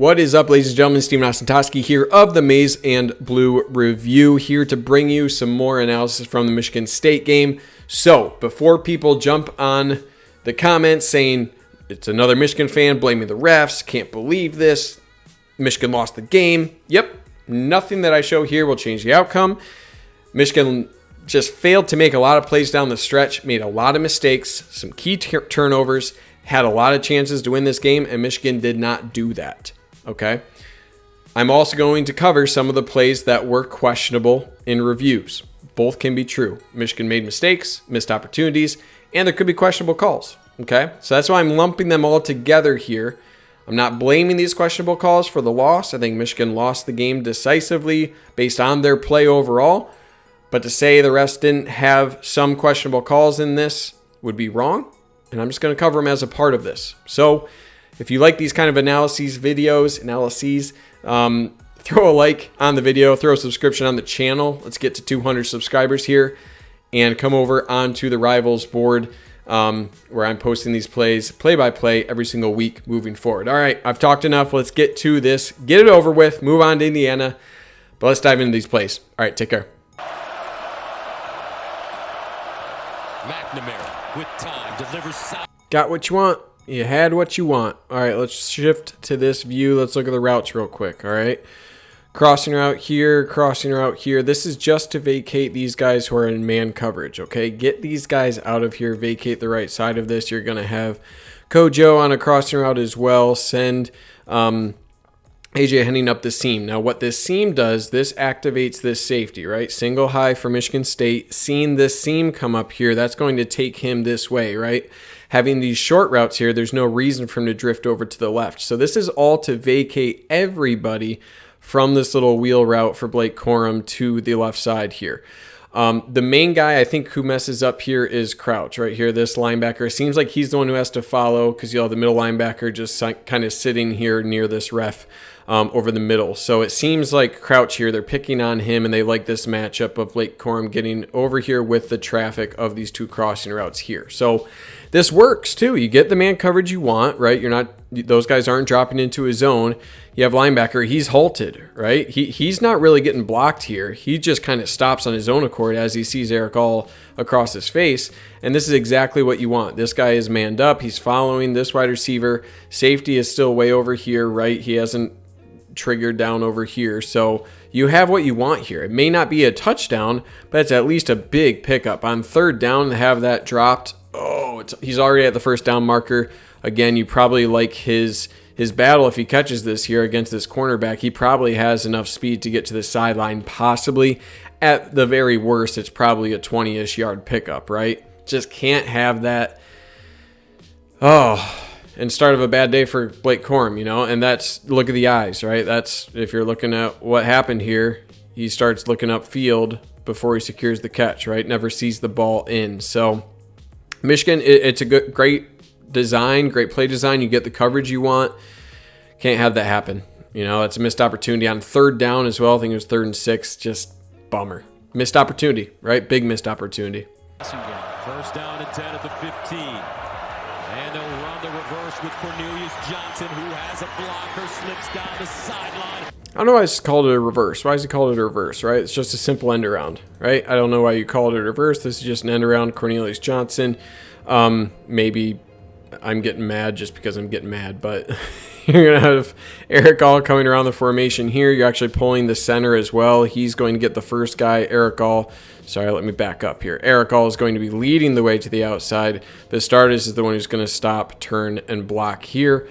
What is up, ladies and gentlemen? Steven Austin Toski here of the Maize and Blue Review, here to bring you some more analysis from the Michigan State game. So, before people jump on the comments saying it's another Michigan fan blaming the refs, can't believe this, Michigan lost the game. Yep, nothing that I show here will change the outcome. Michigan just failed to make a lot of plays down the stretch, made a lot of mistakes, some key turnovers, had a lot of chances to win this game, and Michigan did not do that. Okay, I'm also going to cover some of the plays that were questionable in reviews. Both can be true. Michigan made mistakes, missed opportunities, and there could be questionable calls. Okay, so that's why I'm lumping them all together here. I'm not blaming these questionable calls for the loss. I think Michigan lost the game decisively based on their play overall. But to say the refs didn't have some questionable calls in this would be wrong. And I'm just going to cover them as a part of this. So if you like these kind of analyses, throw a like on the video, throw a subscription on the channel. Let's get to 200 subscribers here and come over onto the Rivals board where I'm posting these plays play by play every single week moving forward. All right, I've talked enough. Let's get to this. Get it over with. Move on to Indiana. But let's dive into these plays. All right, take care. McNamara with time delivers. Got what you want. You had what you want. All right, let's shift to this view. Let's look at the routes real quick. All right. Crossing route here, crossing route here. This is just to vacate these guys who are in man coverage, okay? Get these guys out of here. Vacate the right side of this. You're going to have Kojo on a crossing route as well. Send AJ Henning up the seam. Now, what this seam does, this activates this safety, right? Single high for Michigan State. Seeing this seam come up here, that's going to take him this way, right? Having these short routes here, there's no reason for him to drift over to the left. So this is all to vacate everybody from this little wheel route for Blake Corum to the left side here. The main guy I think who messes up here is Crouch right here, this linebacker. It seems like he's the one who has to follow because you'll have the middle linebacker just kind of sitting here near this ref over the middle. So it seems like Crouch here, they're picking on him and they like this matchup of Blake Corum getting over here with the traffic of these two crossing routes here. So this works too. You get the man coverage you want, right? Those guys aren't dropping into his zone. You have linebacker, he's halted, right? He's not really getting blocked here. He just kind of stops on his own accord as he sees Eric all across his face. And this is exactly what you want. This guy is manned up. He's following this wide receiver. Safety is still way over here, right? He hasn't triggered down over here. So you have what you want here. It may not be a touchdown, but it's at least a big pickup. On third down, to have that dropped, he's already at the first down marker. Again, you probably like his battle if he catches this here against this cornerback. He probably has enough speed to get to the sideline, possibly. At the very worst, it's probably a 20-ish yard pickup, right? Just can't have that. And start of a bad day for Blake Corum, and that's, look at the eyes, right? That's, if you're looking at what happened here, he starts looking upfield before he secures the catch, right? Never sees the ball in. So Michigan, it's a great design, great play design. You get the coverage you want. Can't have that happen. It's a missed opportunity on third down as well. I think it was 3rd and 6. Just bummer. Missed opportunity, right? Big missed opportunity. First down and 10 at the 15. And they'll run the reverse with Cornelius Johnson, who has a blocker, slips down the sideline. I don't know why it's called it a reverse. Why is he called it a reverse, right? It's just a simple end around, right? I don't know why you call it a reverse. This is just an end around. Cornelius Johnson. Maybe I'm getting mad just because I'm getting mad, but you're going to have Eric All coming around the formation here. You're actually pulling the center as well. He's going to get the first guy, Eric All. Sorry, let me back up here. Eric All is going to be leading the way to the outside. The Stardust is the one who's going to stop, turn, and block here.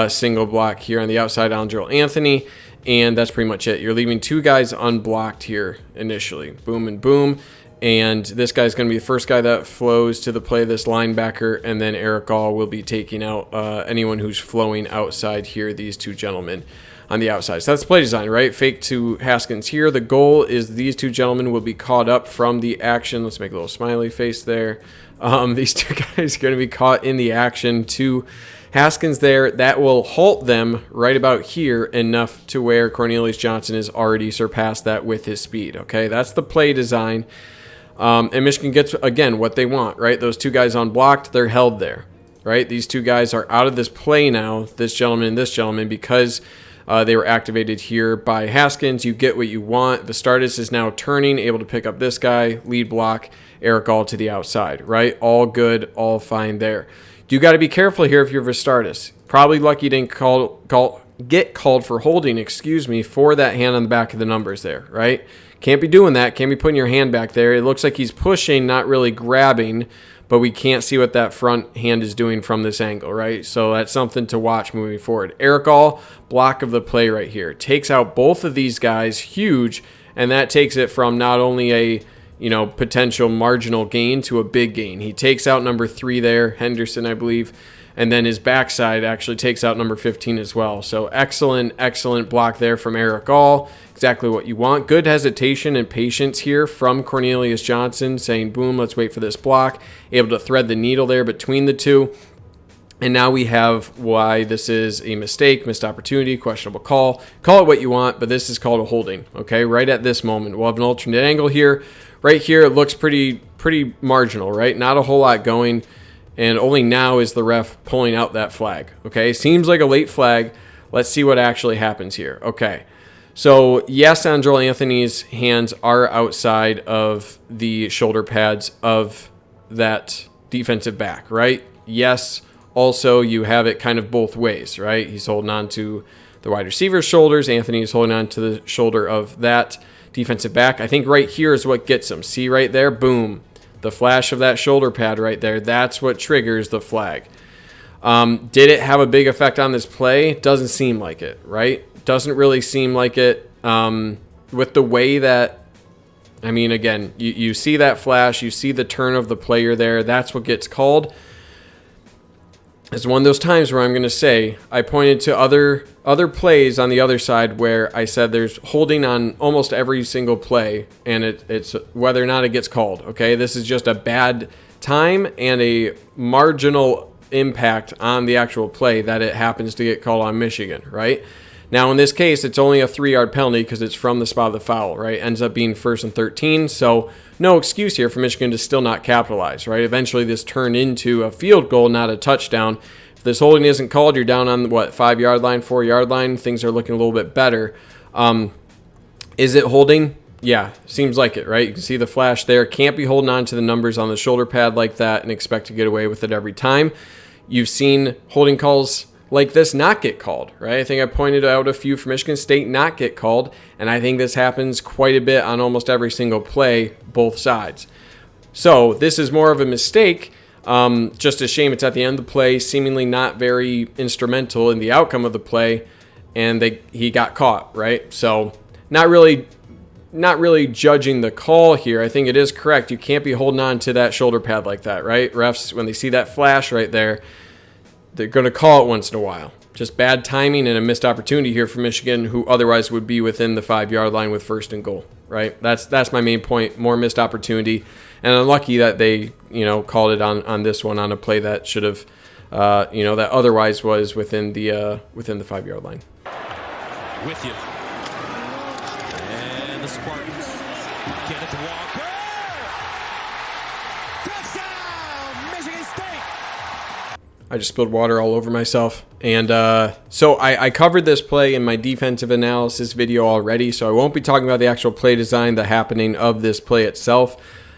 Single block here on the outside, Andrel Anthony. And that's pretty much it. You're leaving two guys unblocked here initially. Boom and boom. And this guy's going to be the first guy that flows to the play, this linebacker, and then Eric All will be taking out anyone who's flowing outside here, these two gentlemen on the outside. So that's play design, right? Fake to Haskins here. The goal is these two gentlemen will be caught up from the action. Let's make a little smiley face there. These two guys are going to be caught in the action to Haskins there. That will halt them right about here enough to where Cornelius Johnson has already surpassed that with his speed, okay? That's the play design. And Michigan gets, again, what they want, right? Those two guys unblocked, they're held there, right? These two guys are out of this play now, this gentleman and this gentleman, because They were activated here by Haskins. You get what you want. Vistardis is now turning, able to pick up this guy, lead block, Eric all to the outside, right? All good, all fine there. You got to be careful here if you're Vistardis. Probably lucky you didn't get called for holding, for that hand on the back of the numbers there, right? Can't be doing that. Can't be putting your hand back there. It looks like he's pushing, not really grabbing, but we can't see what that front hand is doing from this angle, right? So that's something to watch moving forward. Eric all, block of the play right here. Takes out both of these guys, huge, and that takes it from not only a potential marginal gain to a big gain. He takes out number 3 there, Henderson, I believe, and then his backside actually takes out number 15 as well. So excellent block there from Eric all. Exactly what you want. Good hesitation and patience here from Cornelius Johnson, saying, boom, let's wait for this block. Able to thread the needle there between the two. And now we have why this is a mistake, missed opportunity, questionable call. Call it what you want, but this is called a holding, okay? Right at this moment. We'll have an alternate angle here. Right here, it looks pretty marginal, right? Not a whole lot going, and only now is the ref pulling out that flag, okay? Seems like a late flag. Let's see what actually happens here. Okay, so yes, Andrel Anthony's hands are outside of the shoulder pads of that defensive back, right? Yes, also you have it kind of both ways, right? He's holding on to the wide receiver's shoulders. Anthony is holding on to the shoulder of that defensive back. I think right here is what gets him. See right there? Boom. The flash of that shoulder pad right there. That's what triggers the flag. Did it have a big effect on this play? Doesn't seem like it, right? Doesn't really seem like it. With the way that, again, you see that flash, you see the turn of the player there. That's what gets called. It's one of those times where I'm going to say I pointed to other plays on the other side where I said there's holding on almost every single play, and it's whether or not it gets called. Okay, this is just a bad time and a marginal impact on the actual play that it happens to get called on Michigan, right? Now, in this case, it's only a 3-yard penalty because it's from the spot of the foul, right? Ends up being 1st and 13, so no excuse here for Michigan to still not capitalize, right? Eventually, this turned into a field goal, not a touchdown. If this holding isn't called, you're down on, 5-yard line, 4-yard line? Things are looking a little bit better. Is it holding? Yeah, seems like it, right? You can see the flash there. Can't be holding on to the numbers on the shoulder pad like that and expect to get away with it every time. You've seen holding calls like this not get called, right? I think I pointed out a few for Michigan State not get called, and I think this happens quite a bit on almost every single play, both sides. So this is more of a mistake. Just a shame it's at the end of the play, seemingly not very instrumental in the outcome of the play, and he got caught, right? So not really judging the call here. I think it is correct. You can't be holding on to that shoulder pad like that, right? Refs, when they see that flash right there, they're going to call it once in a while. Just bad timing and a missed opportunity here for Michigan, who otherwise would be within the 5-yard line with 1st and goal, right? That's my main point. More missed opportunity, and unlucky that they called it on this one on a play that should have that otherwise was within the 5-yard line. With you. And the Spartans get it to Walker. Touchdown, Michigan State. I just spilled water all over myself. And so I covered this play in my defensive analysis video already, so I won't be talking about the actual play design, the happening of this play itself.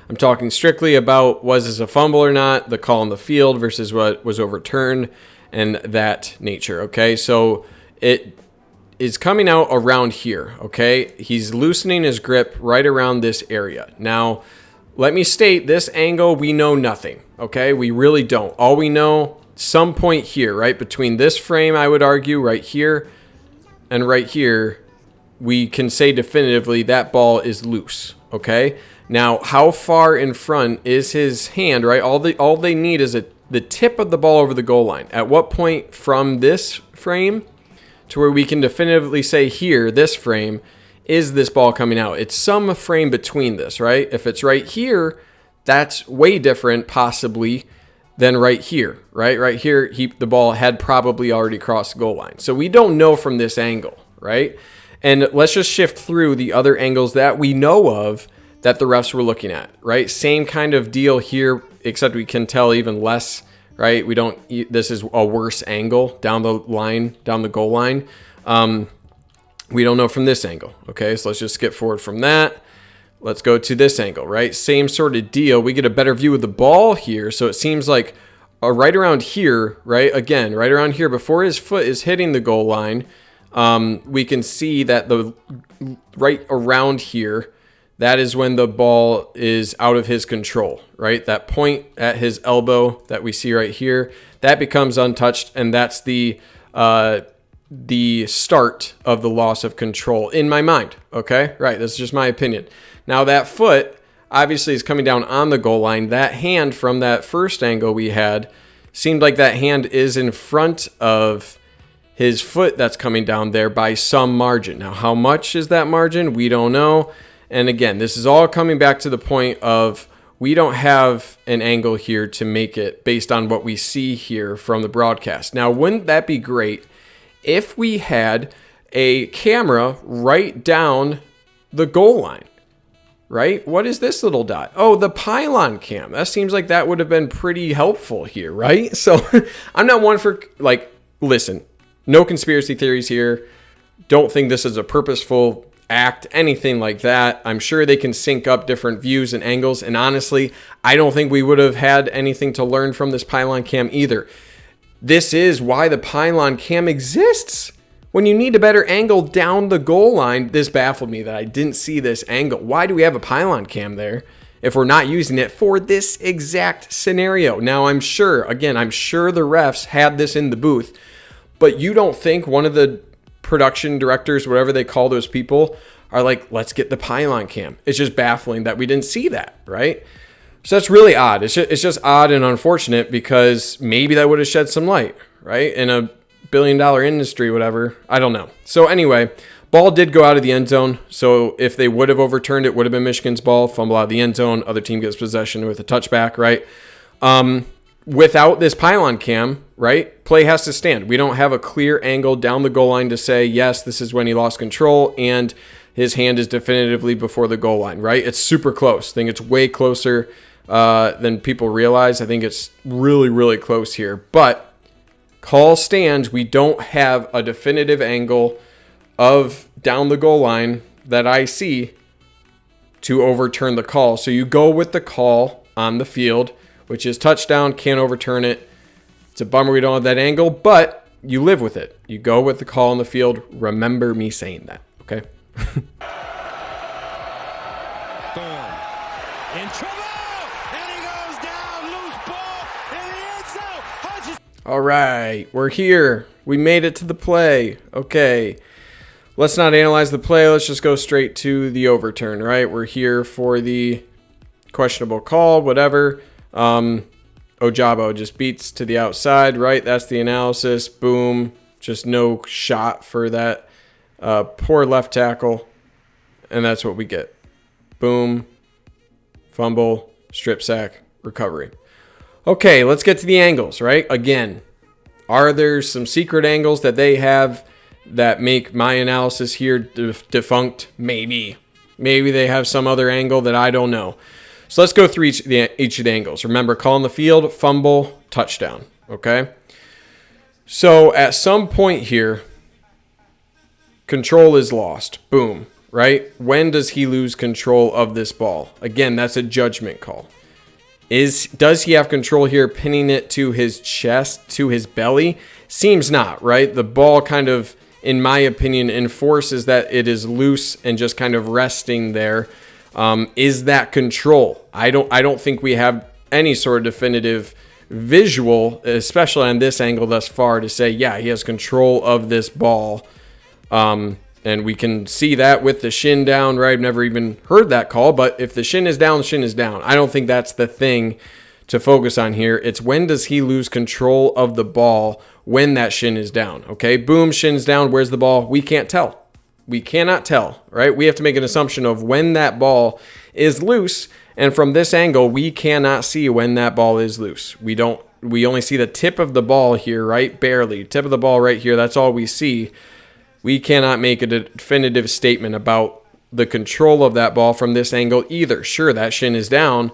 I'm talking strictly about, was this a fumble or not, the call on the field versus what was overturned, and that nature, okay? So it is coming out around here, okay? He's loosening his grip right around this area. Now, let me state, this angle, we know nothing, okay? We really don't. All we know, some point here, right? Between this frame, I would argue, right here, and right here, we can say definitively that ball is loose, okay? Now, how far in front is his hand, right? All they need is the tip of the ball over the goal line. At what point from this frame to where we can definitively say here, this frame, is this ball coming out? It's some frame between this, right? If it's right here, that's way different possibly than right here, right? Right here, the ball had probably already crossed the goal line. So we don't know from this angle, right? And let's just shift through the other angles that we know of that the refs were looking at, right? Same kind of deal here, except we can tell even less, right? This is a worse angle down the line, down the goal line. We don't know from this angle. Okay, so let's just skip forward from that. Let's go to this angle, right? Same sort of deal. We get a better view of the ball here. So it seems like right around here, right? Again, right around here, before his foot is hitting the goal line, we can see that the right around here, that is when the ball is out of his control, right? That point at his elbow that we see right here, that becomes untouched, and that's the start of the loss of control in my mind, okay? Right, that's just my opinion. Now that foot obviously is coming down on the goal line. That hand from that first angle we had seemed like that hand is in front of his foot that's coming down there by some margin. Now, how much is that margin? We don't know. And again, this is all coming back to the point of we don't have an angle here to make it based on what we see here from the broadcast. Now, wouldn't that be great if we had a camera right down the goal line? Right? What is this little dot? Oh, the pylon cam. That seems like that would have been pretty helpful here, right? So I'm not one for, like, listen, no conspiracy theories here. Don't think this is a purposeful act, anything like that. I'm sure they can sync up different views and angles. And honestly, I don't think we would have had anything to learn from this pylon cam either. This is why the pylon cam exists. When you need a better angle down the goal line, this baffled me that I didn't see this angle. Why do we have a pylon cam there if we're not using it for this exact scenario? Now, I'm sure the refs had this in the booth, but you don't think one of the production directors, whatever they call those people, are like, let's get the pylon cam. It's just baffling that we didn't see that, right? So that's really odd. It's just odd and unfortunate because maybe that would have shed some light, right? In a billion-dollar industry, whatever. I don't know. So anyway, ball did go out of the end zone. So if they would have overturned it, would have been Michigan's ball. Fumble out of the end zone. Other team gets possession with a touchback, right? Without this pylon cam, right, play has to stand. We don't have a clear angle down the goal line to say, yes, this is when he lost control and his hand is definitively before the goal line, right? It's super close. I think it's way closer than people realize. I think it's really, really close here. But call stands, we don't have a definitive angle of down the goal line that I see to overturn the call. So you go with the call on the field, which is touchdown, can't overturn it. It's a bummer we don't have that angle, but you live with it. You go with the call on the field. Remember me saying that, okay? Thorne in trouble, and he goes down, loose ball in the end zone. Hodges. All right, we're here. We made it to the play. Okay, let's not analyze the play. Let's just go straight to the overturn, right? We're here for the questionable call, whatever. Ojabo just beats to the outside, right? That's the analysis. Boom. Just no shot for that poor left tackle. And that's what we get. Boom. Fumble, strip sack, recovery. Okay, let's get to the angles, right? Again, are there some secret angles that they have that make my analysis here defunct? Maybe. Maybe they have some other angle that I don't know. So let's go through each of the angles. Remember, call on the field, fumble, touchdown, okay? So at some point here, control is lost. Boom, right? When does he lose control of this ball? Again, that's a judgment call. Does he have control here, pinning it to his chest, to his belly? Seems not, right? The ball kind of, in my opinion, enforces that it is loose and just kind of resting there. Is that control? I don't think we have any sort of definitive visual, especially on this angle thus far, to say, yeah, he has control of this ball. And we can see that with the shin down, right? I've never even heard that call, but if the shin is down, the shin is down. I don't think that's the thing to focus on here. It's when does he lose control of the ball when that shin is down, okay? Boom, shin's down. Where's the ball? We can't tell. We cannot tell, right? We have to make an assumption of when that ball is loose. And from this angle, we cannot see when that ball is loose. We only see the tip of the ball here, right? Barely. Tip of the ball right here. That's all we see. We cannot make a definitive statement about the control of that ball from this angle either. Sure, that shin is down.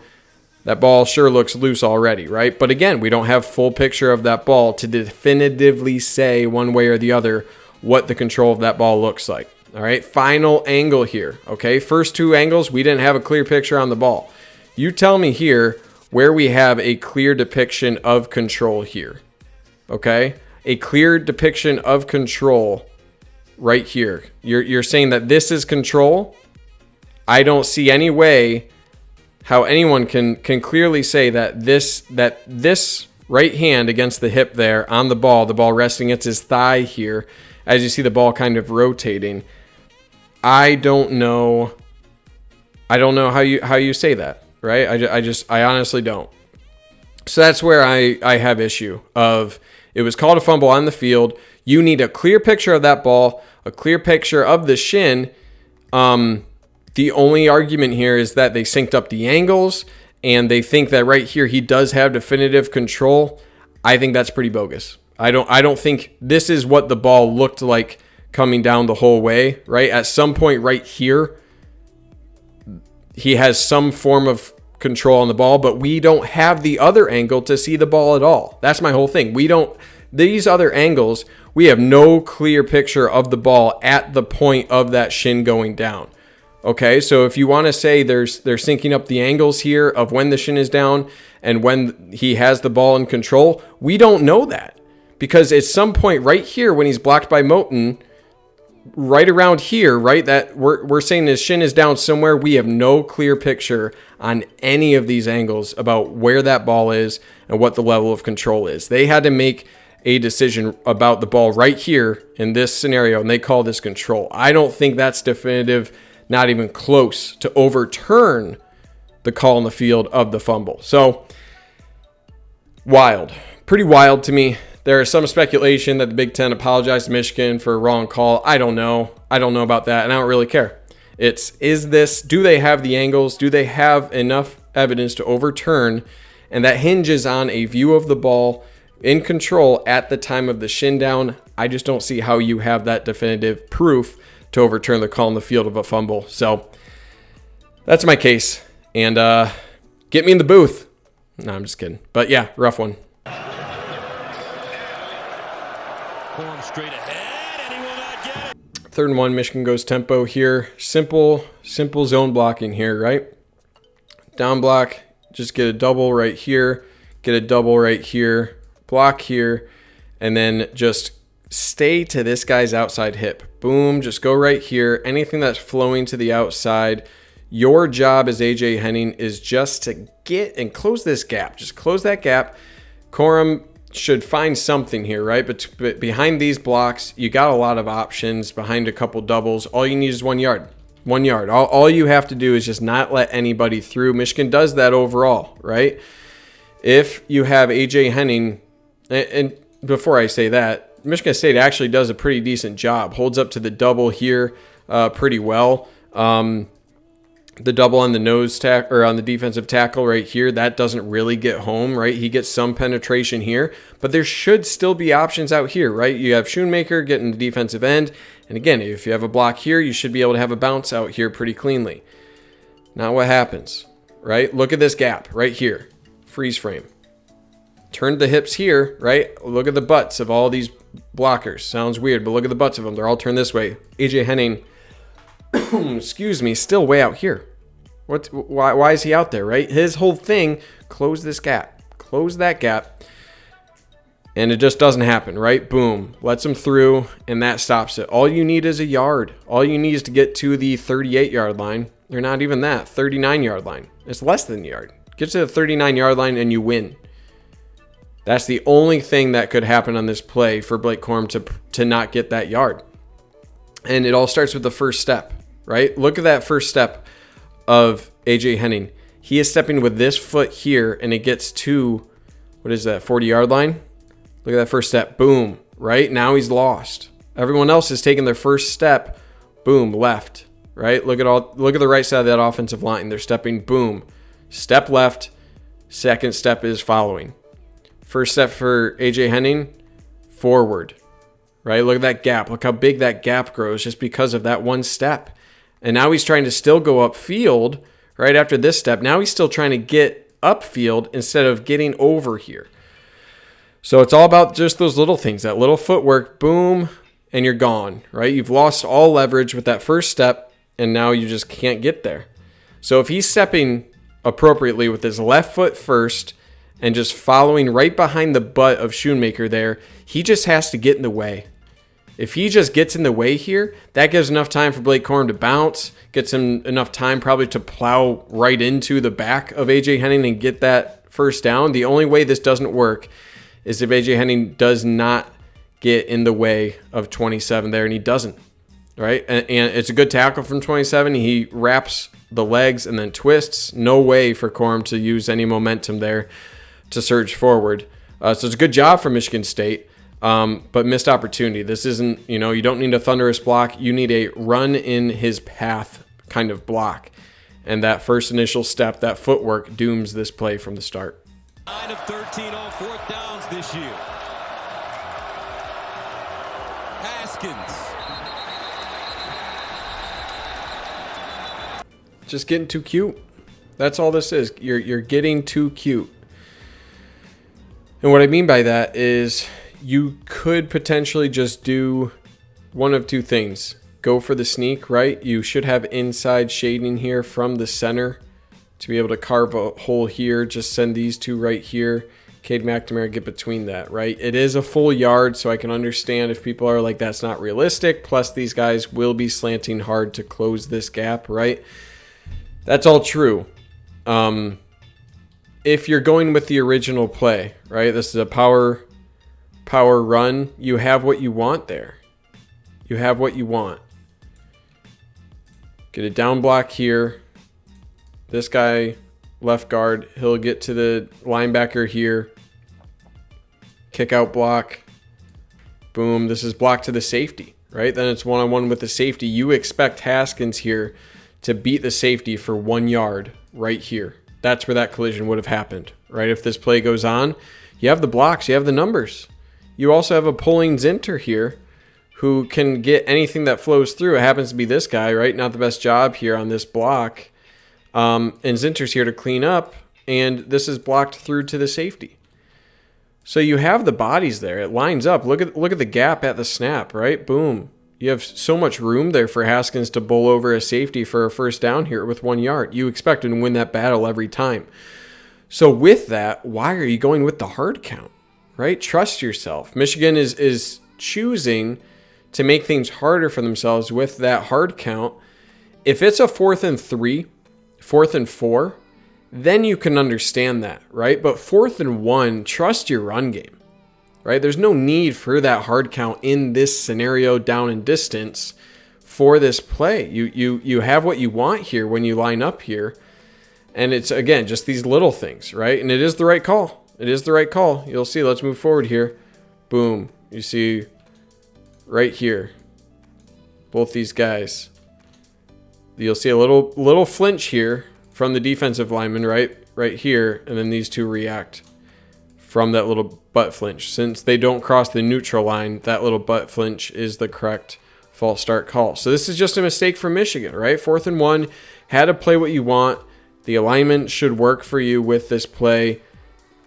That ball sure looks loose already, right? But again, we don't have full picture of that ball to definitively say one way or the other what the control of that ball looks like. All right, final angle here. Okay, first two angles, we didn't have a clear picture on the ball. You tell me here where we have a clear depiction of control here. Okay, a clear depiction of control right here. You're saying that this is control. I don't see any way how anyone can clearly say that this right hand against the hip there on the ball resting against his thigh here, as you see the ball kind of rotating. I don't know how you say that, right? I honestly don't. So that's where I have issue of, it was called a fumble on the field. You need a clear picture of that ball, a clear picture of the shin. The only argument here is that they synced up the angles and they think that right here he does have definitive control. I think that's pretty bogus. I don't think this is what the ball looked like coming down the whole way, right? At some point right here, he has some form of control on the ball, but we don't have the other angle to see the ball at all. That's my whole thing. These other angles, we have no clear picture of the ball at the point of that shin going down. Okay, so if you want to say they're syncing up the angles here of when the shin is down and when he has the ball in control, we don't know that, because at some point right here when he's blocked by Moten, right around here, right, that we're saying his shin is down somewhere. We have no clear picture on any of these angles about where that ball is and what the level of control is. They had to make a decision about the ball right here in this scenario, and they call this control. I don't think that's definitive, not even close to overturn the call on the field of the fumble. So wild, pretty wild to me. There is some speculation that the Big Ten apologized to Michigan for a wrong call. I don't know about that, and I don't really care. Do they have the angles? Do they have enough evidence to overturn? And that hinges on a view of the ball in control at the time of the shin down. I just don't see how you have that definitive proof to overturn the call on the field of a fumble. So that's my case. And get me in the booth. No, I'm just kidding. But yeah, rough one. Straight ahead, and he will not get it. 3rd and 1, Michigan goes tempo here. Simple zone blocking here, right? Down block, just get a double right here, get a double right here, block here, and then just stay to this guy's outside hip. Boom, just go right here. Anything that's flowing to the outside, your job as AJ Henning is just to get and close this gap. Just close that gap. Corum should find something here, right? But behind these blocks, you got a lot of options behind a couple doubles. All you need is 1 yard. 1 yard. All you have to do is just not let anybody through. Michigan does that overall, right? If you have AJ Henning, and before I say that, Michigan State actually does a pretty decent job. Holds up to the double here pretty well. The double on the nose tack or on the defensive tackle right here, that doesn't really get home, right? He gets some penetration here, but there should still be options out here, right? You have Schoonmaker getting the defensive end, and again, if you have a block here, you should be able to have a bounce out here pretty cleanly. Now what happens, right? Look at this gap right here, freeze frame. Turn the hips here, right? Look at the butts of all these blockers. Sounds weird, but look at the butts of them. They're all turned this way. AJ Henning, excuse me, still way out here. Why is he out there, right? His whole thing, close this gap. Close that gap. And it just doesn't happen, right? Boom. Lets him through, and that stops it. All you need is a yard. All you need is to get to the 38-yard line. Or not even that, 39-yard line. It's less than a yard. Get to the 39-yard line, and you win. That's the only thing that could happen on this play for Blake Corum to not get that yard. And it all starts with the first step, right? Look at that first step of AJ Henning. He is stepping with this foot here, and it gets to, what is that, 40-yard line? Look at that first step. Boom, right? Now he's lost. Everyone else is taking their first step. Boom, left, right? Look at the right side of that offensive line. They're stepping, boom. Step left. Second step is following. First step for AJ Henning, forward. Right? Look at that gap. Look how big that gap grows just because of that one step. And now he's trying to still go upfield right after this step. Now he's still trying to get upfield instead of getting over here. So it's all about just those little things, that little footwork, boom, and you're gone, right? You've lost all leverage with that first step, and now you just can't get there. So if he's stepping appropriately with his left foot first and just following right behind the butt of Schoonmaker there, he just has to get in the way. If he just gets in the way here, that gives enough time for Blake Corum to bounce, gets him enough time probably to plow right into the back of A.J. Henning and get that first down. The only way this doesn't work is if A.J. Henning does not get in the way of 27 there, and he doesn't, right? And it's a good tackle from 27. He wraps the legs and then twists. No way for Corum to use any momentum there to surge forward. So it's a good job for Michigan State. But missed opportunity. This isn't, you don't need a thunderous block. You need a run in his path kind of block. And that first initial step, that footwork, dooms this play from the start. 9 of 13 on fourth downs this year. Haskins. Just getting too cute. That's all this is. You're getting too cute. And what I mean by that is you could potentially just do one of two things. Go for the sneak, right? You should have inside shading here from the center to be able to carve a hole here. Just send these two right here. Cade McNamara get between that, right? It is a full yard, so I can understand if people are like, that's not realistic. Plus, these guys will be slanting hard to close this gap, right? That's all true. If you're going with the original play, right? This is a power run. You have what you want there. You have what you want. Get a down block here. This guy, left guard, he'll get to the linebacker here. Kick out block. Boom. This is block to the safety, right? Then it's one-on-one with the safety. You expect Haskins here to beat the safety for 1 yard right here. That's where that collision would have happened, right? If this play goes on, you have the blocks, you have the numbers. You also have a pulling Zinter here who can get anything that flows through. It happens to be this guy, right? Not the best job here on this block. And Zinter's here to clean up, and this is blocked through to the safety. So you have the bodies there. It lines up. Look at the gap at the snap, right? Boom. You have so much room there for Haskins to bowl over a safety for a first down here with 1 yard. You expect him to win that battle every time. So with that, why are you going with the hard count, right? Trust yourself. Michigan is choosing to make things harder for themselves with that hard count. If it's a 4th and 3, 4th and 4, then you can understand that, right? But 4th and 1, trust your run game, right? There's no need for that hard count in this scenario down in distance for this play. You have what you want here when you line up here. And it's, again, just these little things, right? And it is the right call. It is the right call. You'll see. Let's move forward here. Boom. You see right here, both these guys. You'll see a little flinch here from the defensive lineman right here, and then these two react from that little butt flinch. Since they don't cross the neutral line, that little butt flinch is the correct false start call. So this is just a mistake for Michigan, right? 4th and 1, had to play what you want. The alignment should work for you with this play.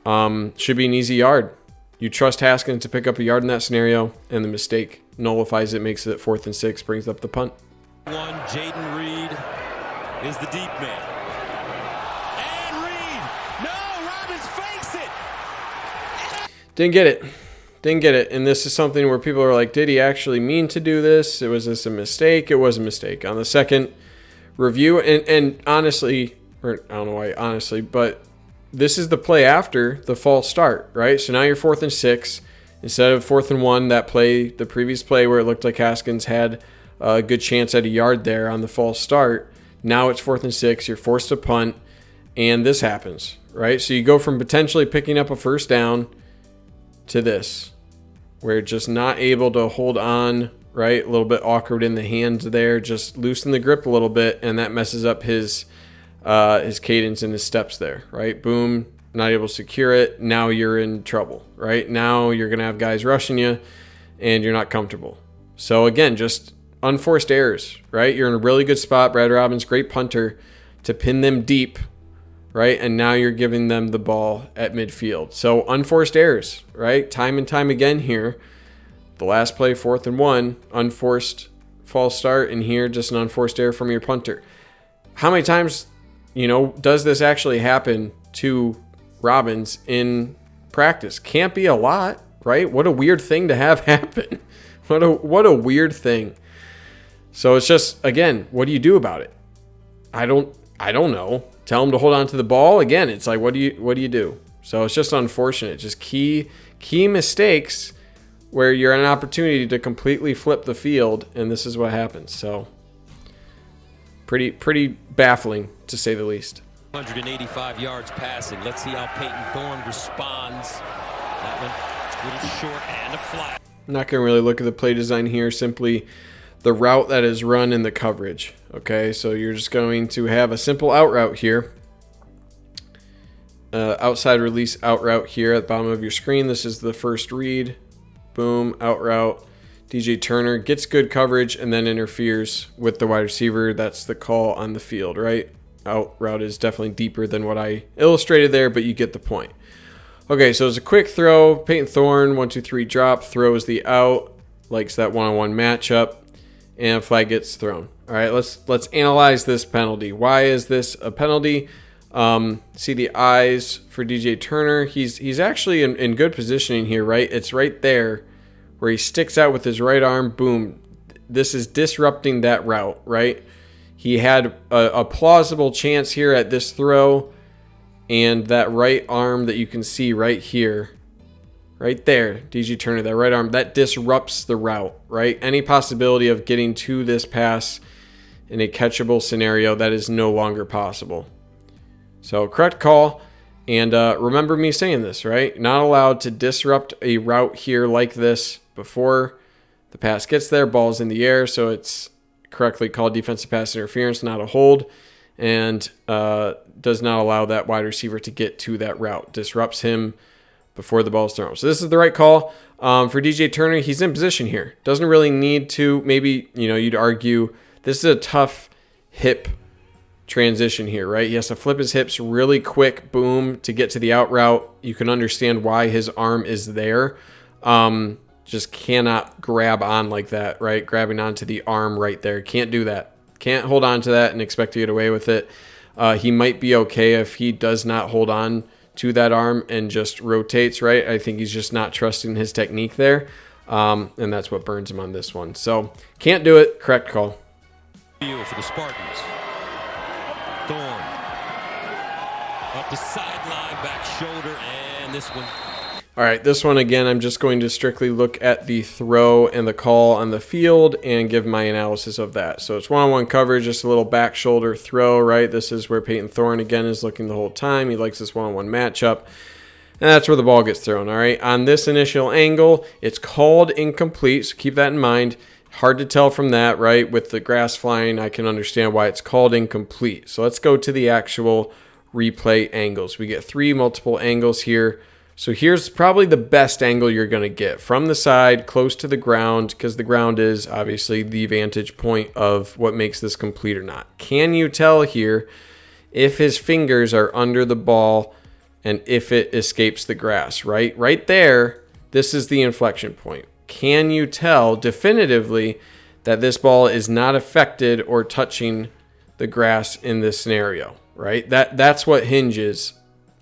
Should be an easy yard. You trust Haskins to pick up a yard in that scenario, and the mistake nullifies it, makes it 4th and 6, brings up the punt. Jaden Reed is the deep man. And Reed! No! Robbins fakes it! Didn't get it. And this is something where people are like, did he actually mean to do this? Was this a mistake? It was a mistake. On the second review, and honestly, or I don't know why honestly, but this is the play after the false start, right? So now you're 4th and 6. Instead of 4th and 1, that play, the previous play where it looked like Haskins had a good chance at a yard there on the false start. Now it's 4th and 6. You're forced to punt, and this happens, right? So you go from potentially picking up a first down to this, where you're just not able to hold on, right? A little bit awkward in the hands there. Just loosen the grip a little bit, and that messes up his cadence and his steps there, right? Boom, not able to secure it. Now you're in trouble, right? Now you're going to have guys rushing you, and you're not comfortable. So again, just unforced errors, right? You're in a really good spot. Brad Robbins, great punter, to pin them deep, right? And now you're giving them the ball at midfield. So unforced errors, right? Time and time again here. the last play, 4th and 1, unforced false start, and here just an unforced error from your punter. How many times, does this actually happen to Robbins in practice? Can't be a lot, right? What a weird thing to have happen. What a weird thing. So it's just, again, what do you do about it? I don't know. Tell him to hold on to the ball. Again, it's like, what do you do? So it's just unfortunate. Just key mistakes where you're an opportunity to completely flip the field, and this is what happens. So pretty baffling, to say the least. 185 yards passing. Let's see how Peyton Thorne responds. That one a little short and a flat. I'm not going to really look at the play design here, simply the route that is run in the coverage. Okay, so you're just going to have a simple out route here. Outside release out route here at the bottom of your screen. This is the first read. Boom, out route. DJ Turner gets good coverage and then interferes with the wide receiver. That's the call on the field, right? Out route is definitely deeper than what I illustrated there, but you get the point. Okay, so it's a quick throw. Peyton Thorne, 1-2-3 drop, throws the out, likes that one-on-one matchup, and flag gets thrown. All right, let's analyze this penalty. Why is this a penalty? See the eyes for DJ Turner. He's actually in good positioning here, right? It's right there where he sticks out with his right arm. Boom. This is disrupting that route, right? He had a plausible chance here at this throw, and that right arm that you can see right here, right there, DJ Turner, that right arm, that disrupts the route, right? Any possibility of getting to this pass in a catchable scenario, that is no longer possible. So correct call, and remember me saying this, right? Not allowed to disrupt a route here like this before the pass gets there. Ball's in the air, so it's correctly called defensive pass interference, not a hold, and does not allow that wide receiver to get to that route. Disrupts him before the ball is thrown. So this is the right call. For DJ Turner, he's in position here. Doesn't really need to. Maybe, you'd argue this is a tough hip transition here, right? He has to flip his hips really quick, boom, to get to the out route. You can understand why his arm is there. Just cannot grab on like that, right? Grabbing onto the arm right there. Can't do that. Can't hold on to that and expect to get away with it. He might be okay if he does not hold on to that arm and just rotates, right? I think he's just not trusting his technique there. And that's what burns him on this one. So can't do it. Correct call. For the Spartans. Thorne. Up the sideline, back shoulder, and this one. All right, this one again, I'm just going to strictly look at the throw and the call on the field and give my analysis of that. So it's one-on-one coverage, just a little back shoulder throw, right? This is where Peyton Thorne, again, is looking the whole time. He likes this one-on-one matchup, and that's where the ball gets thrown, all right? On this initial angle, it's called incomplete, so keep that in mind. Hard to tell from that, right? With the grass flying, I can understand why it's called incomplete. So let's go to the actual replay angles. We get 3 multiple angles here. So here's probably the best angle you're going to get from the side, close to the ground, because the ground is obviously the vantage point of what makes this complete or not. Can you tell here if his fingers are under the ball and if it escapes the grass, right? Right there, this is the inflection point. Can you tell definitively that this ball is not affected or touching the grass in this scenario, right? That's what hinges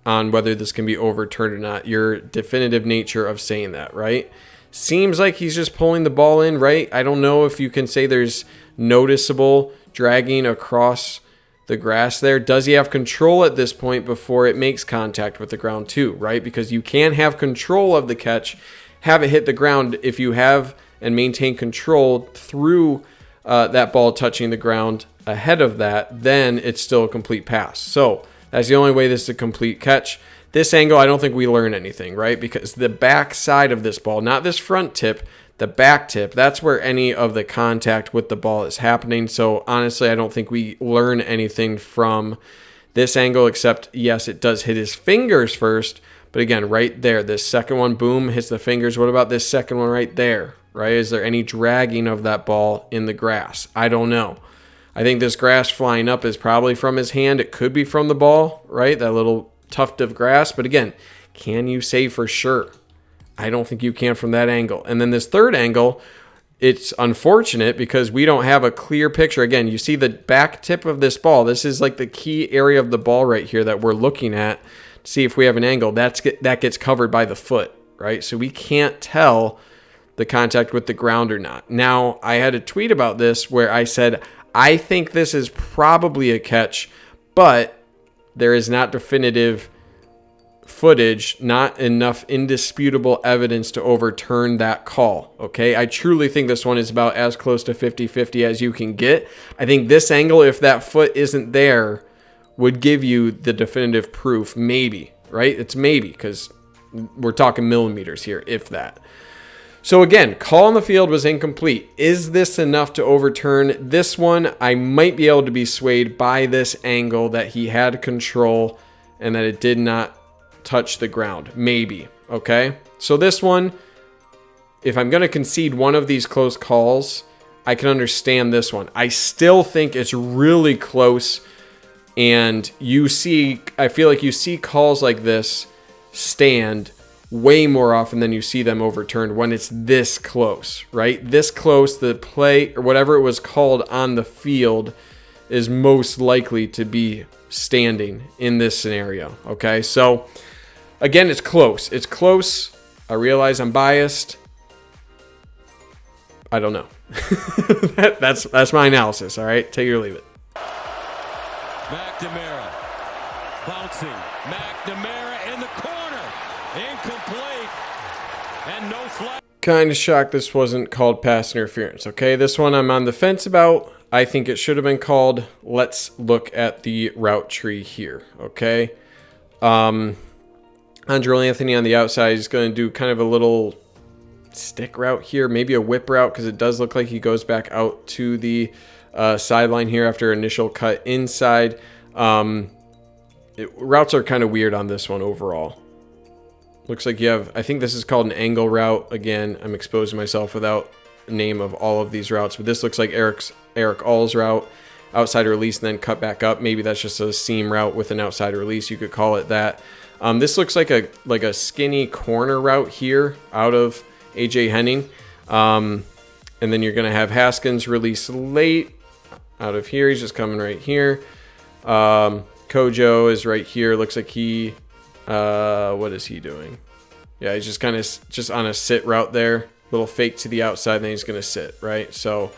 on whether this can be overturned or not, your definitive nature of saying that, right? Seems like he's just pulling the ball in, right? I don't know if you can say there's noticeable dragging across the grass there. Does he have control at this point before it makes contact with the ground too, right? Because you can have control of the catch, have it hit the ground. If you have and maintain control through that ball touching the ground ahead of that, then it's still a complete pass. So that's the only way this is a complete catch. This angle, I don't think we learn anything, right? Because the back side of this ball, not this front tip, the back tip, that's where any of the contact with the ball is happening. So honestly, I don't think we learn anything from this angle, except yes, it does hit his fingers first. But again, right there, this second one, boom, hits the fingers. What about this second one right there, right? Is there any dragging of that ball in the grass? I don't know. I think this grass flying up is probably from his hand. It could be from the ball, right? That little tuft of grass. But again, can you say for sure? I don't think you can from that angle. And then this third angle, it's unfortunate because we don't have a clear picture. Again, you see the back tip of this ball. This is like the key area of the ball right here that we're looking at to see if we have an angle. That gets covered by the foot, right? So we can't tell the contact with the ground or not. Now, I had a tweet about this where I said, I think this is probably a catch, but there is not definitive footage, not enough indisputable evidence to overturn that call. Okay, I truly think this one is about as close to 50-50 as you can get. I think this angle, if that foot isn't there, would give you the definitive proof. Maybe, right? It's maybe, because we're talking millimeters here, if that. So again, call on the field was incomplete. Is this enough to overturn this one? I might be able to be swayed by this angle that he had control and that it did not touch the ground. Maybe. Okay. So this one, if I'm going to concede one of these close calls, I can understand this one. I still think it's really close. And I feel like you see calls like this stand way more often than you see them overturned when it's this close, right? This close, the play or whatever it was called on the field is most likely to be standing in this scenario. Okay. So again, it's close. It's close. I realize I'm biased. I don't know. That's my analysis. All right. Take it or leave it. McNamara bouncing. McNamara in the corner. Incomplete. And no flag. Kind of shocked this wasn't called pass interference. Okay. This one I'm on the fence about. I think it should have been called. Let's look at the route tree here. Okay. Andrew Anthony on the outside is going to do kind of a little stick route here, maybe a whip route, because it does look like he goes back out to the sideline here after initial cut inside. Routes are kind of weird on this one overall. Looks like you have, I think this is called an angle route. Again, I'm exposing myself without the name of all of these routes, but this looks like Eric All's route, outside release and then cut back up. Maybe that's just a seam route with an outside release. You could call it that. This looks like a skinny corner route here out of AJ Henning. And then you're going to have Haskins release late out of here. He's just coming right here. Kojo is right here. Looks like he, what is he doing? Yeah, he's just kind of just on a sit route there. Little fake to the outside, then he's going to sit, right? So,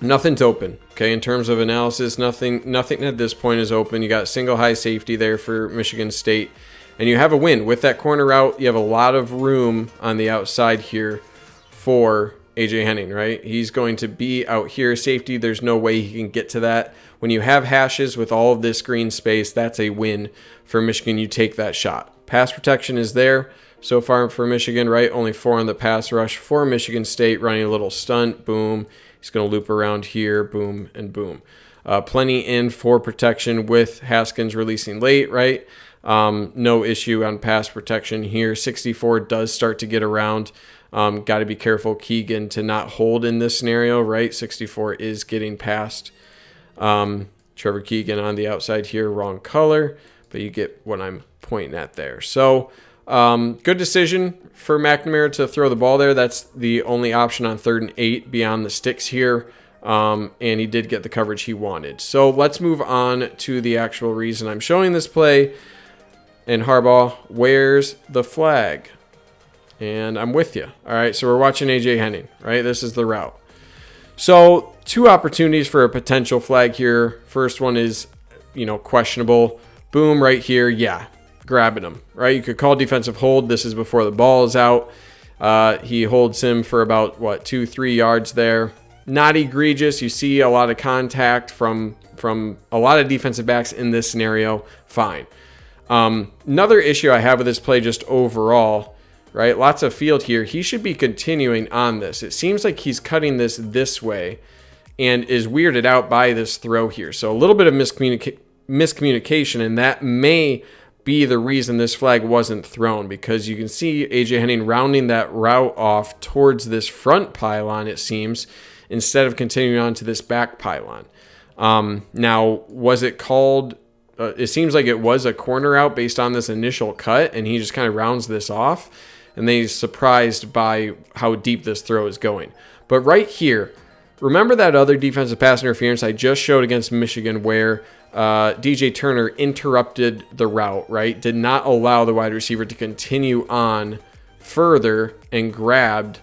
nothing's open, okay? In terms of analysis, nothing at this point is open. You got single high safety there for Michigan State, and you have a win. With that corner route, you have a lot of room on the outside here for AJ Henning, right? He's going to be out here. Safety, there's no way he can get to that. When you have hashes with all of this green space, that's a win for Michigan. You take that shot. Pass protection is there so far for Michigan, right? Only 4 on the pass rush for Michigan State, running a little stunt, boom. He's going to loop around here, boom, and boom. Plenty in for protection with Haskins releasing late, right? No issue on pass protection here. 64 does start to get around. Got to be careful, Keegan, to not hold in this scenario, right? 64 is getting past Trevor Keegan on the outside here. Wrong color, but you get what I'm pointing at there. So good decision for McNamara to throw the ball there. That's the only option on 3rd and 8 beyond the sticks here. And he did get the coverage he wanted. So let's move on to the actual reason I'm showing this play. And Harbaugh, where's the flag? And I'm with you. All right, so we're watching AJ Henning, right? This is the route. So 2 opportunities for a potential flag here. First one is, questionable. Boom, right here. Yeah, grabbing him, right? You could call defensive hold. This is before the ball is out. He holds him for about, 2-3 yards there. Not egregious. You see a lot of contact from a lot of defensive backs in this scenario. Fine. Another issue I have with this play just overall, right? Lots of field here. He should be continuing on this. It seems like he's cutting this way and is weirded out by this throw here. So a little bit of miscommunication, and that may be the reason this flag wasn't thrown, because you can see AJ Henning rounding that route off towards this front pylon, it seems, instead of continuing on to this back pylon. Now, was it called it seems like it was a corner route based on this initial cut, and he just kind of rounds this off, and then he's surprised by how deep this throw is going. But right here, remember that other defensive pass interference I just showed against Michigan where DJ Turner interrupted the route, right? Did not allow the wide receiver to continue on further and grabbed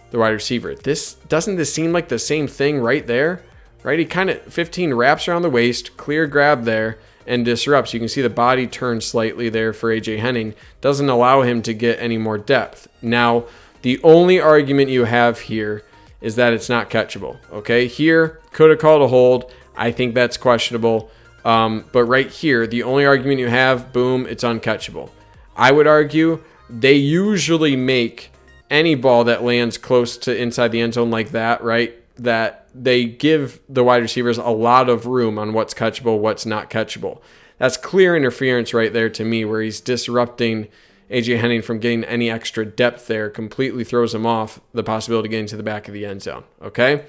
the wide receiver. Doesn't this seem like the same thing right there? Right? He kind of 15 wraps around the waist, clear grab there, and disrupts. You can see the body turn slightly there for AJ Henning. Doesn't allow him to get any more depth. Now, the only argument you have here is that it's not catchable. Okay, here, could have called a hold. I think that's questionable. But right here, the only argument you have, boom, it's uncatchable. I would argue they usually make any ball that lands close to inside the end zone like that, right? That they give the wide receivers a lot of room on what's catchable, what's not catchable. That's clear interference right there to me, where he's disrupting AJ Henning from getting any extra depth there, completely throws him off the possibility of getting to the back of the end zone. Okay?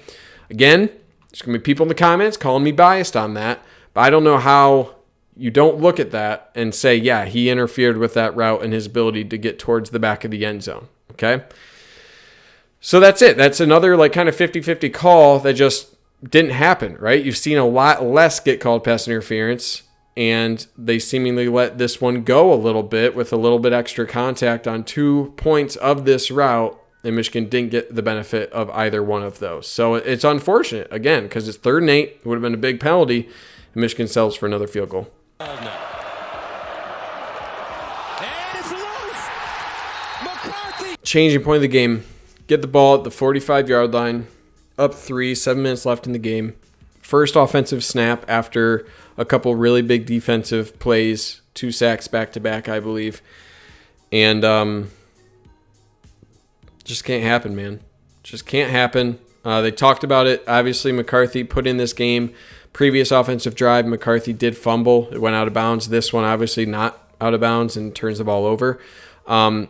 Again, there's going to be people in the comments calling me biased on that, but I don't know how you don't look at that and say, yeah, he interfered with that route and his ability to get towards the back of the end zone. Okay? So that's it. That's another like kind of 50-50 call that just didn't happen, right? You've seen a lot less get called pass interference, and they seemingly let this one go a little bit with a little bit extra contact on 2 points of this route, and Michigan didn't get the benefit of either one of those. So it's unfortunate, again, because it's 3rd and 8. It would have been a big penalty, and Michigan settles for another field goal. And it's loose. McCarthy. Changing point of the game. Get the ball at the 45-yard line, up 3, 7 minutes left in the game. First offensive snap after a couple really big defensive plays, 2 sacks back-to-back, I believe. And just can't happen, man. Just can't happen. They talked about it. Obviously, McCarthy put in this game. Previous offensive drive, McCarthy did fumble. It went out of bounds. This one, obviously, not out of bounds and turns the ball over.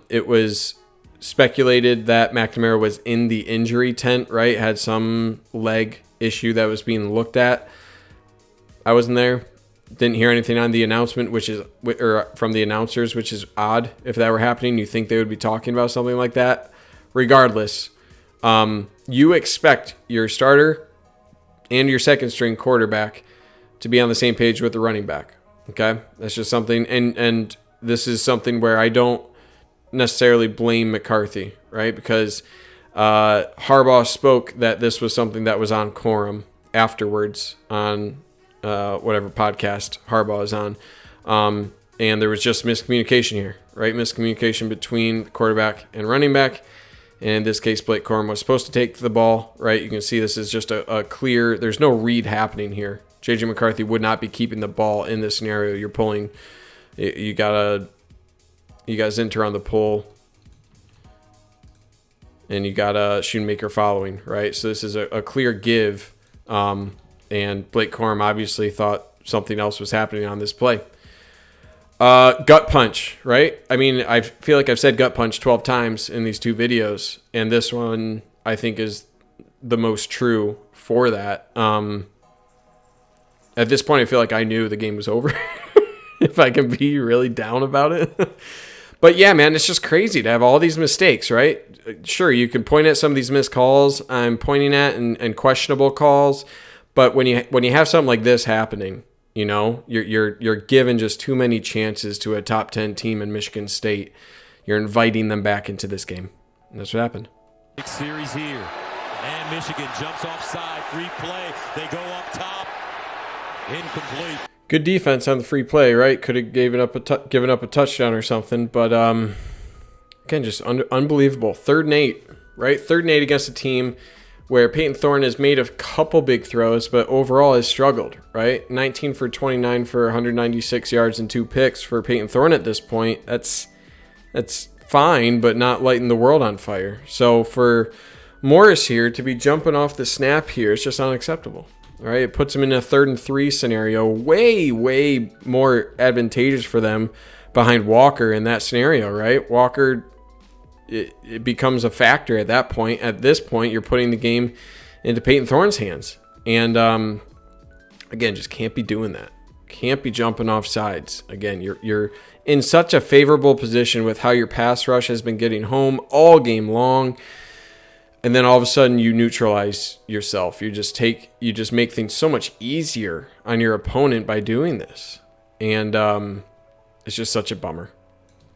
It was speculated that McNamara was in the injury tent, right? Had some leg issue that was being looked at. I wasn't there. Didn't hear anything on the announcement, or from the announcers, which is odd. If that were happening, you think they would be talking about something like that. Regardless, you expect your starter and your second string quarterback to be on the same page with the running back. Okay? That's just something, and this is something where I don't necessarily blame McCarthy, right? Because Harbaugh spoke that this was something that was on quorum afterwards on whatever podcast Harbaugh is on. And there was just miscommunication here, right? Miscommunication between the quarterback and running back. And in this case, Blake Corum was supposed to take the ball, right? You can see this is just a clear, there's no read happening here. J.J. McCarthy would not be keeping the ball in this scenario. You're pulling, you got Zinter on the pull, and you got Schoonmaker following, right? So this is a clear give, and Blake Corum obviously thought something else was happening on this play. Gut punch, right? I mean, I feel like I've said gut punch 12 times in these 2 videos, and this one I think is the most true for that. At this point, I feel like I knew the game was over, if I can be really down about it. But yeah, man, it's just crazy to have all these mistakes, right? Sure, you can point at some of these missed calls I'm pointing at and questionable calls, but when you have something like this happening, you know, you're given just too many chances to a top 10 team in Michigan State. You're inviting them back into this game. And that's what happened. Big series here. And Michigan jumps offside. Free play. They go up top. Incomplete. Good defense on the free play, right? Could have given up a touchdown or something, but again, just unbelievable. 3rd and 8, right? 3rd and 8 against a team where Peyton Thorne has made a couple big throws, but overall has struggled, right? 19 for 29 for 196 yards and 2 picks for Peyton Thorne at this point. That's fine, but not lighting the world on fire. So for Morris here to be jumping off the snap here, it's just unacceptable. All right, it puts them in a 3rd and 3 scenario, way more advantageous for them behind Walker in that scenario, right? Walker, it becomes a factor at that point. At this point, you're putting the game into Peyton Thorne's hands. And, again, just can't be doing that. Can't be jumping off sides. Again, you're in such a favorable position with how your pass rush has been getting home all game long. And then all of a sudden you neutralize yourself. You just make things so much easier on your opponent by doing this. And it's just such a bummer.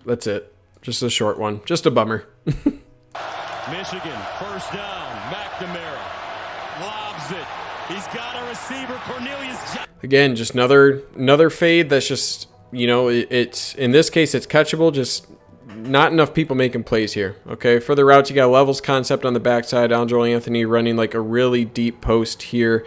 That's it. Just a short one. Just a bummer. Michigan, first down. McNamara lobs it. He's got a receiver, Cornelius. Again, just another fade that's just, it's in this case it's catchable, just not enough people making plays here. Okay, for the routes, you got levels concept on the backside. Andrew Anthony running like a really deep post here.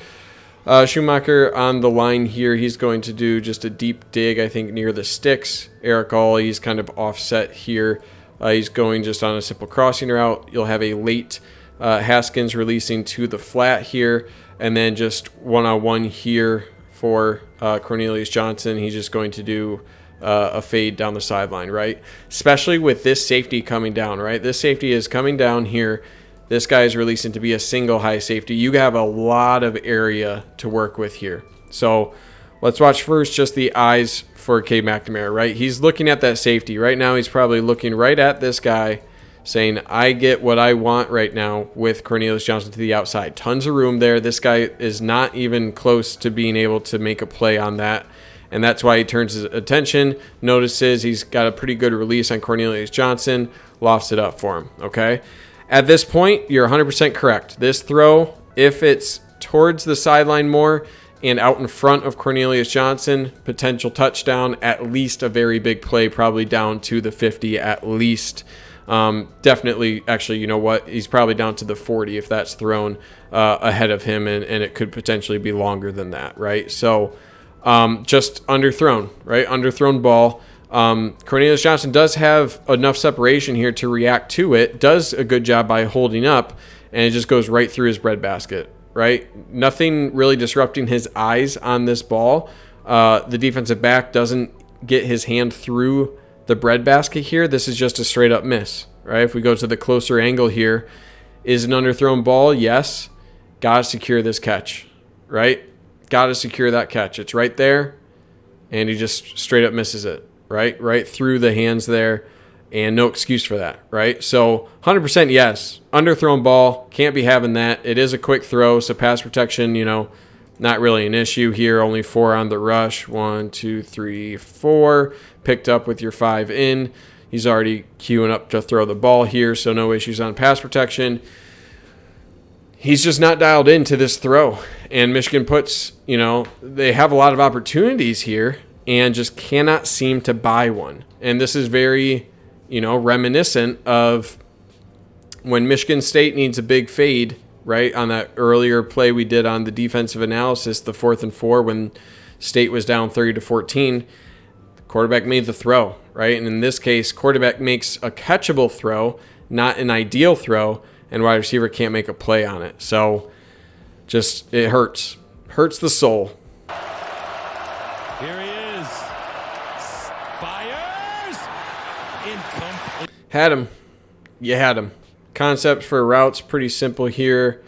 Schumacher on the line here. He's going to do just a deep dig, I think, near the sticks. Eric All, he's kind of offset here. He's going just on a simple crossing route. You'll have a late Haskins releasing to the flat here, and then just one-on-one here for Cornelius Johnson. He's just going to do a fade down the sideline, right? Especially with this safety coming down, right? This safety is coming down here. This guy is releasing to be a single high safety. You have a lot of area to work with here. So let's watch first just the eyes for K. McNamara, right? He's looking at that safety. Right now he's probably looking right at this guy saying, I get what I want right now with Cornelius Johnson to the outside. Tons of room there. This guy is not even close to being able to make a play on that. And that's why he turns his attention, notices he's got a pretty good release on Cornelius Johnson, lofts it up for him, okay? At this point, you're 100% correct. This throw, if it's towards the sideline more and out in front of Cornelius Johnson, potential touchdown, at least a very big play, probably down to the 50 at least. Definitely, actually, you know what? He's probably down to the 40 if that's thrown ahead of him, and it could potentially be longer than that, right? So just underthrown, right? Underthrown ball. Cornelius Johnson does have enough separation here to react to it, does a good job by holding up, and it just goes right through his breadbasket, right? Nothing really disrupting his eyes on this ball. The defensive back doesn't get his hand through the breadbasket here. This is just a straight up miss, right? If we go to the closer angle here, is an underthrown ball? Yes. Got to secure this catch, right? Got to secure that catch. It's right there, and he just straight up misses it, right through the hands there, and no excuse for that, right? So 100% yes. Underthrown ball, can't be having that. It is a quick throw, so pass protection, not really an issue here. Only 4 on the rush. 1, 2, 3, 4. Picked up with your 5 in. He's already queuing up to throw the ball here, so no issues on pass protection. He's just not dialed into this throw. And Michigan puts, they have a lot of opportunities here and just cannot seem to buy one. And this is very, reminiscent of when Michigan State needs a big fade, right? On that earlier play we did on the defensive analysis, the 4th and 4, when State was down 30-14, the quarterback made the throw, right? And in this case, quarterback makes a catchable throw, not an ideal throw, and wide receiver can't make a play on it. So just, it hurts. Hurts the soul. Here he is. Fires. Incomplete. Had him. You had him. Concept for routes, pretty simple here.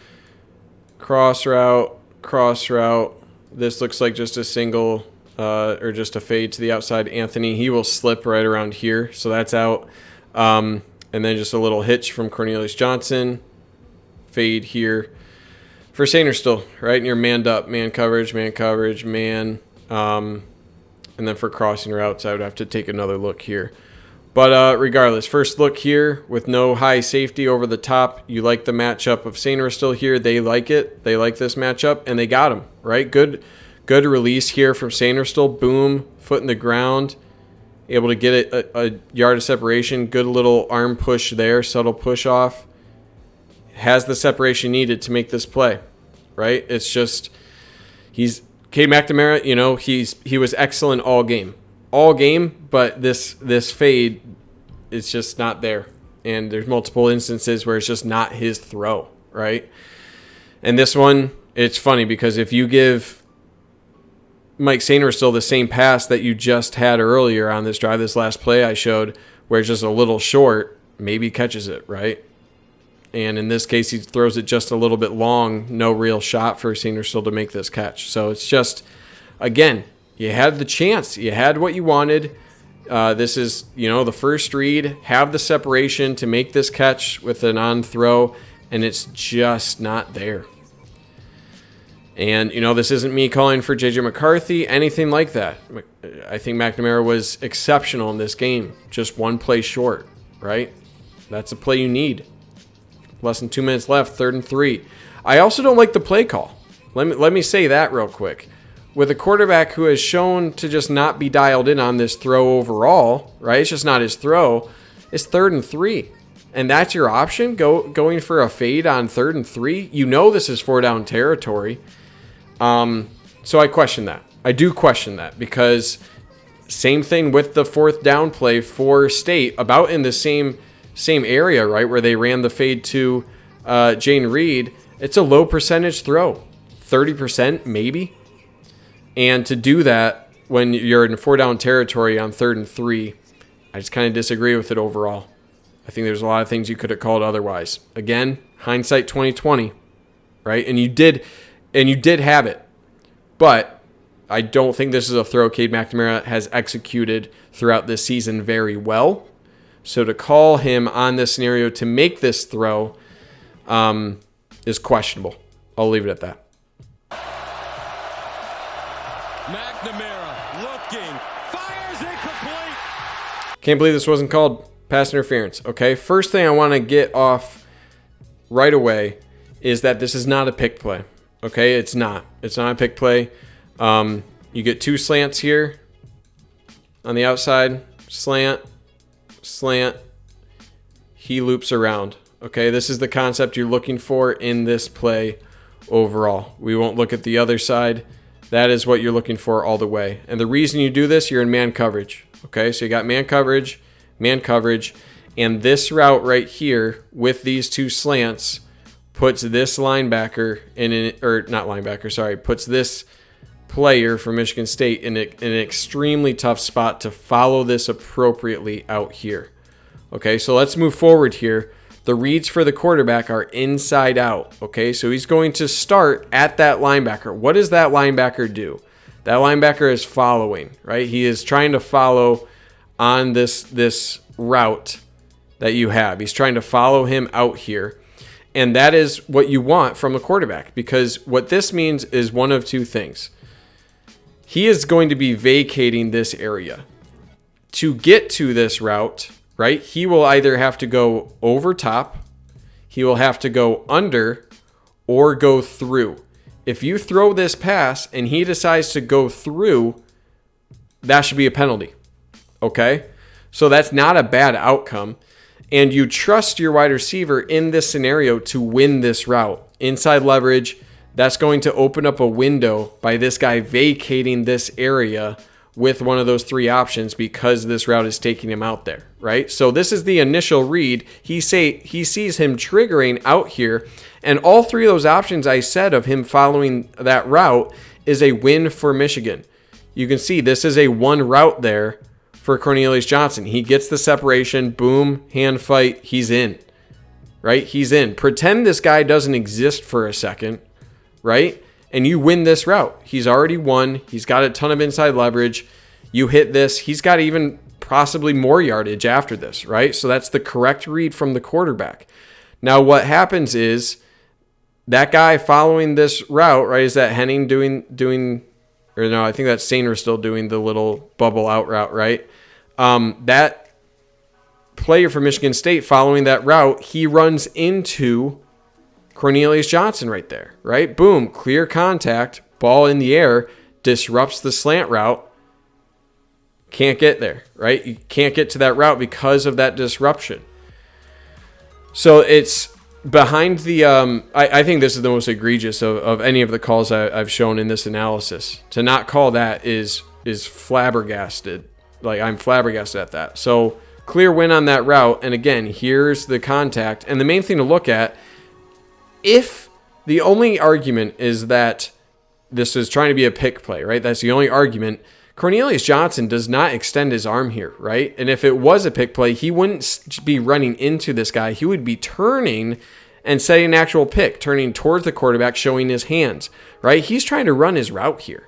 Cross route. This looks like just a single or just a fade to the outside. Anthony, he will slip right around here, so that's out. And then just a little hitch from Cornelius Johnson. Fade here for Sainristil, right? And you're manned up. Man coverage. And then for crossing routes, I would have to take another look here. But regardless, first look here with no high safety over the top. You like the matchup of Sainristil here. They like it. They like this matchup, and they got him, right? Good release here from Sainristil. Boom, foot in the ground. Able to get a yard of separation. Good little arm push there, subtle push off. Has the separation needed to make this play, right? It's just, K. McNamara, he was excellent all game, but this fade, it's just not there. And there's multiple instances where it's just not his throw, right? And this one, it's funny because if you give Mike Sainristil the same pass that you just had earlier on this drive, this last play I showed, where it's just a little short, maybe catches it, right? And in this case, he throws it just a little bit long, no real shot for Sainristil to make this catch. So it's just, again, You had the chance. You had what you wanted. This is, the first read. Have the separation to make this catch with an on throw, and it's just not there. And, this isn't me calling for J.J. McCarthy, anything like that. I think McNamara was exceptional in this game. Just one play short, right? That's a play you need. Less than 2 minutes left, 3rd and 3. I also don't like the play call. Let me say that real quick. With a quarterback who has shown to just not be dialed in on this throw overall, right? It's just not his throw. It's 3rd and 3. And that's your option? Going for a fade on 3rd and 3? This is 4-down territory. So I question that. I do question that because same thing with the 4th down play for State, about in the same area, right, where they ran the fade to Jane Reed. It's a low percentage throw, 30% maybe. And to do that when you're in 4-down territory on 3rd and 3, I just kind of disagree with it overall. I think there's a lot of things you could have called otherwise. Again, hindsight 2020, right? And you did have it. But I don't think this is a throw Cade McNamara has executed throughout this season very well. So to call him on this scenario to make this throw is questionable. I'll leave it at that. McNamara looking, fires incomplete. Can't believe this wasn't called pass interference. Okay, first thing I want to get off right away is that this is not a pick play. Okay, it's not. It's not a pick play. You get 2 slants here on the outside. Slant. He loops around. Okay, this is the concept you're looking for in this play overall. We won't look at the other side. That is what you're looking for all the way. And the reason you do this, you're in man coverage. Okay, so you got man coverage, and this route right here with these 2 slants puts this linebacker puts this player from Michigan State in an extremely tough spot to follow this appropriately out here. Okay, so let's move forward here. The reads for the quarterback are inside out. Okay, so he's going to start at that linebacker. What does that linebacker do? That linebacker is following, right? He is trying to follow on this route that you have. He's trying to follow him out here. And that is what you want from a quarterback, because what this means is one of 2 things. He is going to be vacating this area. To get to this route, right, he will either have to go over top, he will have to go under, or go through. If you throw this pass and he decides to go through, that should be a penalty. Okay? So that's not a bad outcome. And you trust your wide receiver in this scenario to win this route. Inside leverage, that's going to open up a window by this guy vacating this area with one of those 3 options because this route is taking him out there, right? So this is the initial read. He sees him triggering out here, and all 3 of those options I said of him following that route is a win for Michigan. You can see this is a 1 route there for Cornelius Johnson. He gets the separation, boom, hand fight, he's in, right? He's in. Pretend this guy doesn't exist for a second, right? And you win this route. He's already won. He's got a ton of inside leverage. You hit this. He's got even possibly more yardage after this, right? So that's the correct read from the quarterback. Now what happens is that guy following this route, right, is that Henning doing or no, I think that's Sainer still doing the little bubble out route, right? That player from Michigan State following that route, he runs into Cornelius Johnson right there, right? Boom, clear contact, ball in the air, disrupts the slant route. Can't get there, right? You can't get to that route because of that disruption. So it's behind the, I think this is the most egregious of any of the calls I've shown in this analysis. To not call that is flabbergasted. Like, I'm flabbergasted at that. So clear win on that route. And again, here's the contact. And the main thing to look at, if the only argument is that this is trying to be a pick play, right? That's the only argument. Cornelius Johnson does not extend his arm here, right? And if it was a pick play, he wouldn't be running into this guy. He would be turning and setting an actual pick, turning towards the quarterback, showing his hands, right? He's trying to run his route here.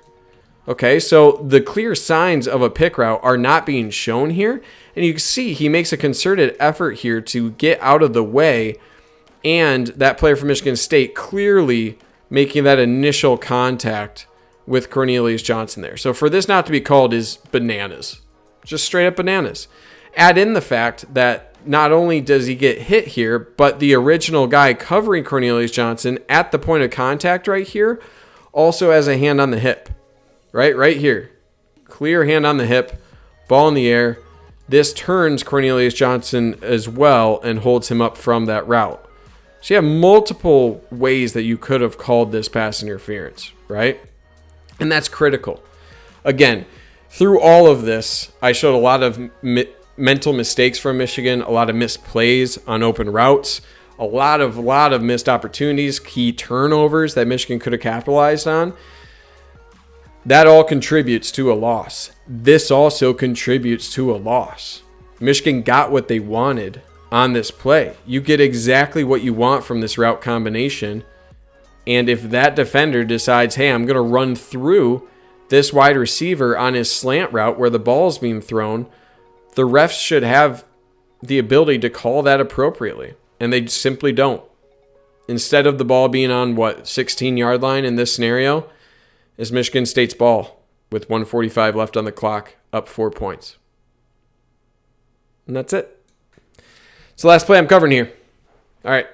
Okay, so the clear signs of a pick route are not being shown here. And you can see he makes a concerted effort here to get out of the way. And that player from Michigan State clearly making that initial contact with Cornelius Johnson there. So for this not to be called is bananas. Just straight up bananas. Add in the fact that not only does he get hit here, but the original guy covering Cornelius Johnson at the point of contact right here also has a hand on the hip. Right here. Clear hand on the hip, ball in the air. This turns Cornelius Johnson as well and holds him up from that route. So you have multiple ways that you could have called this pass interference, right? And that's critical. Again, through all of this, I showed a lot of mental mistakes from Michigan, a lot of missed plays on open routes, a lot of missed opportunities, key turnovers that Michigan could have capitalized on. That all contributes to a loss. This also contributes to a loss. Michigan got what they wanted on this play. You get exactly what you want from this route combination. And if that defender decides, hey, I'm going to run through this wide receiver on his slant route where the ball is being thrown, the refs should have the ability to call that appropriately. And they simply don't. Instead of the ball being on, 16-yard line in this scenario, is Michigan State's ball with 1:45 left on the clock, up 4 points. And that's it. It's the last play I'm covering here. All right.